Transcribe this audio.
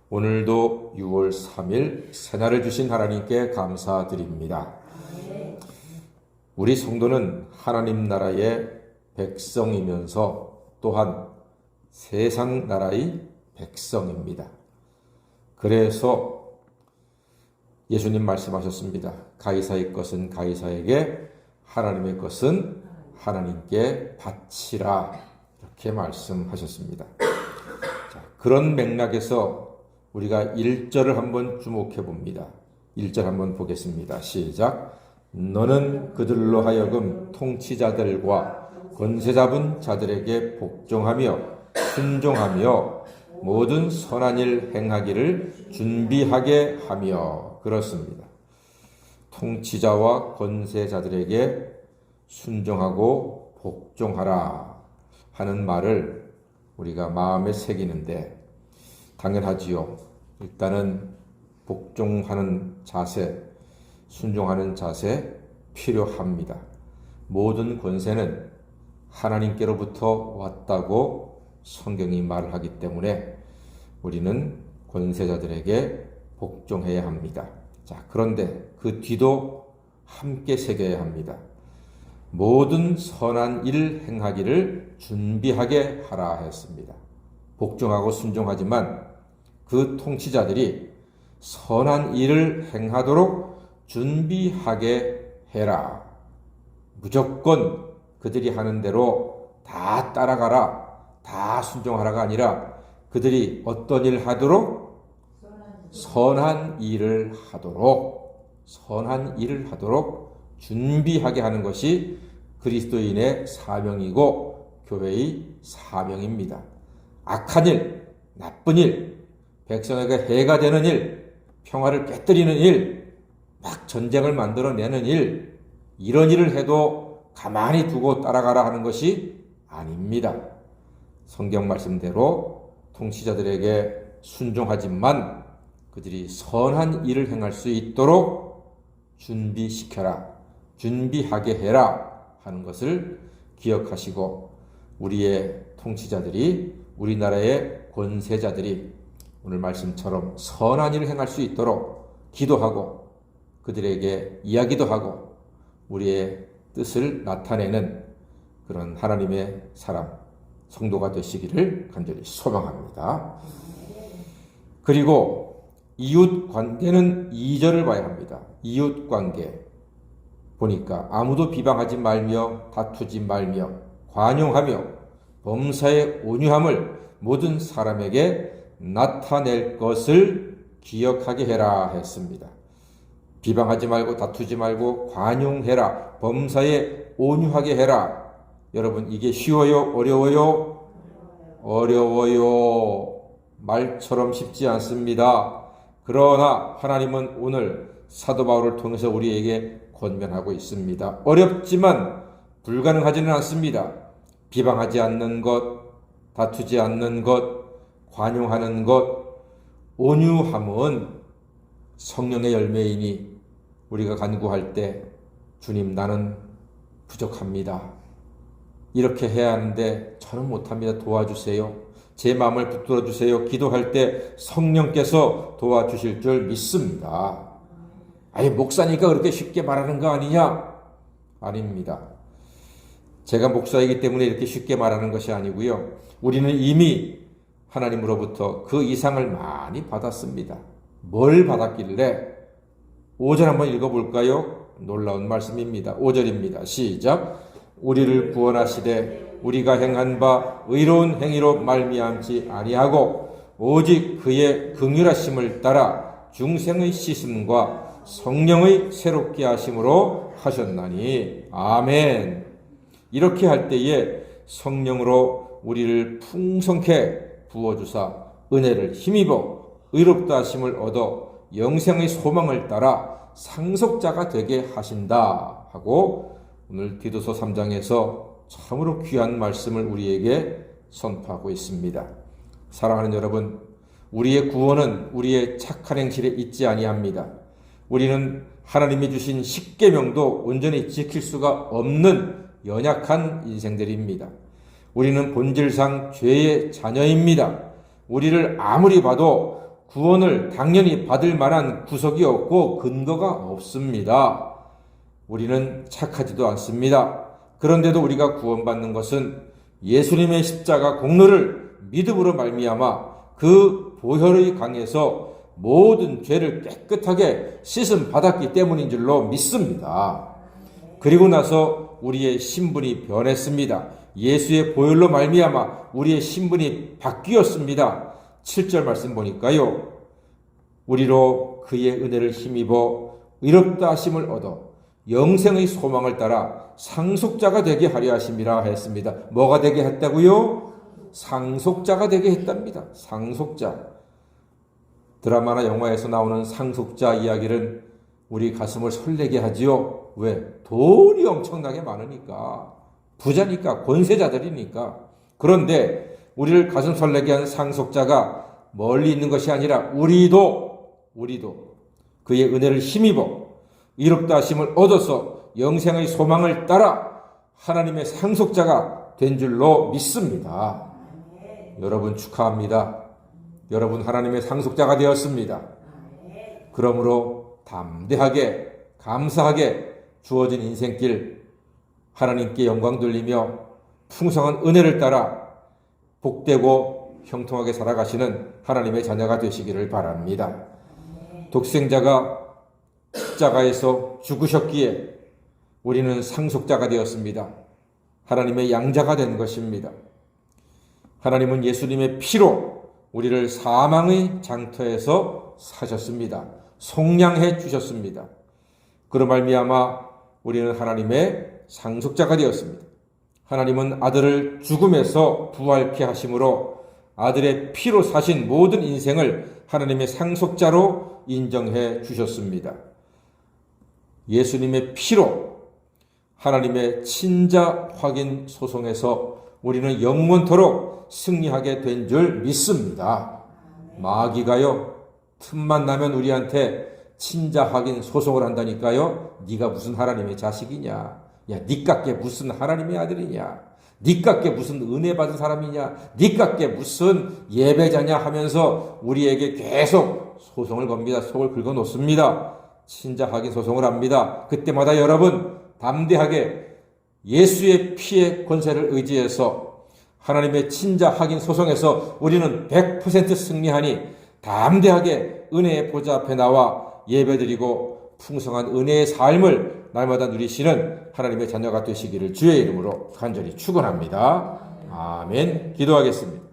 오늘도 6월 3일 새날을 주신 하나님께 감사드립니다. 우리 성도는 하나님 나라의 백성이면서 또한 세상 나라의 백성입니다. 그래서 예수님 말씀하셨습니다. 가이사의 것은 가이사에게, 하나님의 것은 하나님께 바치라, 이렇게 말씀하셨습니다. 자, 그런 맥락에서 우리가 1절을 한번 주목해 봅니다. 1절 한번 보겠습니다. 시작. 너는 그들로 하여금 통치자들과 권세 잡은 자들에게 복종하며 순종하며 모든 선한 일 행하기를 준비하게 하며. 그렇습니다. 통치자와 권세자들에게 순종하고 복종하라 하는 말을 우리가 마음에 새기는데 당연하지요. 일단은 복종하는 자세, 순종하는 자세 필요합니다. 모든 권세는 하나님께로부터 왔다고 성경이 말을 하기 때문에 우리는 권세자들에게 복종해야 합니다. 자, 그런데 그 뒤도 함께 새겨야 합니다. 모든 선한 일 행하기를 준비하게 하라 했습니다. 복종하고 순종하지만 그 통치자들이 선한 일을 행하도록 준비하게 해라. 무조건 그들이 하는 대로 다 따라가라, 다 순종하라가 아니라 그들이 어떤 일을 하도록? 선한 일을 하도록 준비하게 하는 것이 그리스도인의 사명이고 교회의 사명입니다. 악한 일, 나쁜 일, 백성에게 해가 되는 일, 평화를 깨뜨리는 일, 막 전쟁을 만들어내는 일, 이런 일을 해도 가만히 두고 따라가라 하는 것이 아닙니다. 성경 말씀대로 통치자들에게 순종하지만 그들이 선한 일을 행할 수 있도록 준비시켜라, 준비하게 해라 하는 것을 기억하시고 우리의 통치자들이, 우리나라의 권세자들이 오늘 말씀처럼 선한 일을 행할 수 있도록 기도하고 그들에게 이야기도 하고 우리의 뜻을 나타내는 그런 하나님의 사람, 성도가 되시기를 간절히 소망합니다. 그리고 이웃 관계는 2절을 봐야 합니다. 이웃 관계 보니까 아무도 비방하지 말며 다투지 말며 관용하며 범사의 온유함을 모든 사람에게 나타낼 것을 기억하게 해라 했습니다. 비방하지 말고 다투지 말고 관용해라, 범사에 온유하게 해라. 여러분, 이게 쉬워요? 어려워요? 어려워요. 말처럼 쉽지 않습니다. 그러나 하나님은 오늘 사도 바울을 통해서 우리에게 권면하고 있습니다. 어렵지만 불가능하지는 않습니다. 비방하지 않는 것, 다투지 않는 것, 관용하는 것, 온유함은 성령의 열매이니 우리가 간구할 때 주님, 나는 부족합니다. 이렇게 해야 하는데 저는 못합니다. 도와주세요. 제 마음을 붙들어 주세요. 기도할 때 성령께서 도와주실 줄 믿습니다. 아니, 목사니까 그렇게 쉽게 말하는 거 아니냐? 아닙니다. 제가 목사이기 때문에 이렇게 쉽게 말하는 것이 아니고요. 우리는 이미 하나님으로부터 그 이상을 많이 받았습니다. 뭘 받았길래? 5절 한번 읽어볼까요? 놀라운 말씀입니다. 5절입니다. 시작. 우리를 구원하시되 우리가 행한 바 의로운 행위로 말미암지 아니하고 오직 그의 긍휼하심을 따라 중생의 씻음과 성령의 새롭게 하심으로 하셨나니. 아멘. 이렇게 할 때에 성령으로 우리를 풍성케 부어주사 은혜를 힘입어 의롭다 하심을 얻어 영생의 소망을 따라 상속자가 되게 하신다 하고 오늘 디도서 3장에서 참으로 귀한 말씀을 우리에게 선포하고 있습니다. 사랑하는 여러분, 우리의 구원은 우리의 착한 행실에 있지 아니합니다. 우리는 하나님이 주신 십계명도 온전히 지킬 수가 없는 연약한 인생들입니다. 우리는 본질상 죄의 자녀입니다. 우리를 아무리 봐도 구원을 당연히 받을 만한 구석이 없고 근거가 없습니다. 우리는 착하지도 않습니다. 그런데도 우리가 구원받는 것은 예수님의 십자가 공로를 믿음으로 말미암아 그 보혈의 강에서 모든 죄를 깨끗하게 씻음 받았기 때문인 줄로 믿습니다. 그리고 나서 우리의 신분이 변했습니다. 예수의 보혈로 말미암아 우리의 신분이 바뀌었습니다. 7절 말씀 보니까요. 우리로 그의 은혜를 힘입어 의롭다 하심을 얻어 영생의 소망을 따라 상속자가 되게 하려 하심이라 했습니다. 뭐가 되게 했다고요? 상속자가 되게 했답니다. 상속자. 드라마나 영화에서 나오는 상속자 이야기는 우리 가슴을 설레게 하지요. 왜? 돈이 엄청나게 많으니까. 부자니까, 권세자들이니까. 그런데 우리를 가슴 설레게 한 상속자가 멀리 있는 것이 아니라 우리도 그의 은혜를 힘입어 의롭다 하심을 얻어서 영생의 소망을 따라 하나님의 상속자가 된 줄로 믿습니다. 여러분 축하합니다. 여러분 하나님의 상속자가 되었습니다. 그러므로 담대하게 감사하게 주어진 인생길 하나님께 영광 돌리며 풍성한 은혜를 따라 복되고 형통하게 살아가시는 하나님의 자녀가 되시기를 바랍니다. 독생자가 십자가에서 죽으셨기에 우리는 상속자가 되었습니다. 하나님의 양자가 된 것입니다. 하나님은 예수님의 피로 우리를 사망의 장터에서 사셨습니다. 속량해 주셨습니다. 그로 말미암아 우리는 하나님의 상속자가 되었습니다. 하나님은 아들을 죽음에서 부활케 하심으로 아들의 피로 사신 모든 인생을 하나님의 상속자로 인정해 주셨습니다. 예수님의 피로 하나님의 친자 확인 소송에서 우리는 영원토록 승리하게 된 줄 믿습니다. 마귀가요, 틈만 나면 우리한테 친자 확인 소송을 한다니까요. 네가 무슨 하나님의 자식이냐? 야, 니깎게 무슨 하나님의 아들이냐? 니깎게 무슨 은혜 받은 사람이냐? 니깎게 무슨 예배자냐? 하면서 우리에게 계속 소송을 겁니다. 속을 긁어 놓습니다. 친자 확인 소송을 합니다. 그때마다 여러분 담대하게 예수의 피의 권세를 의지해서 하나님의 친자 확인 소송에서 우리는 100% 승리하니 담대하게 은혜의 보좌 앞에 나와 예배드리고 풍성한 은혜의 삶을 날마다 누리시는 하나님의 자녀가 되시기를 주의 이름으로 간절히 축원합니다. 아멘. 기도하겠습니다.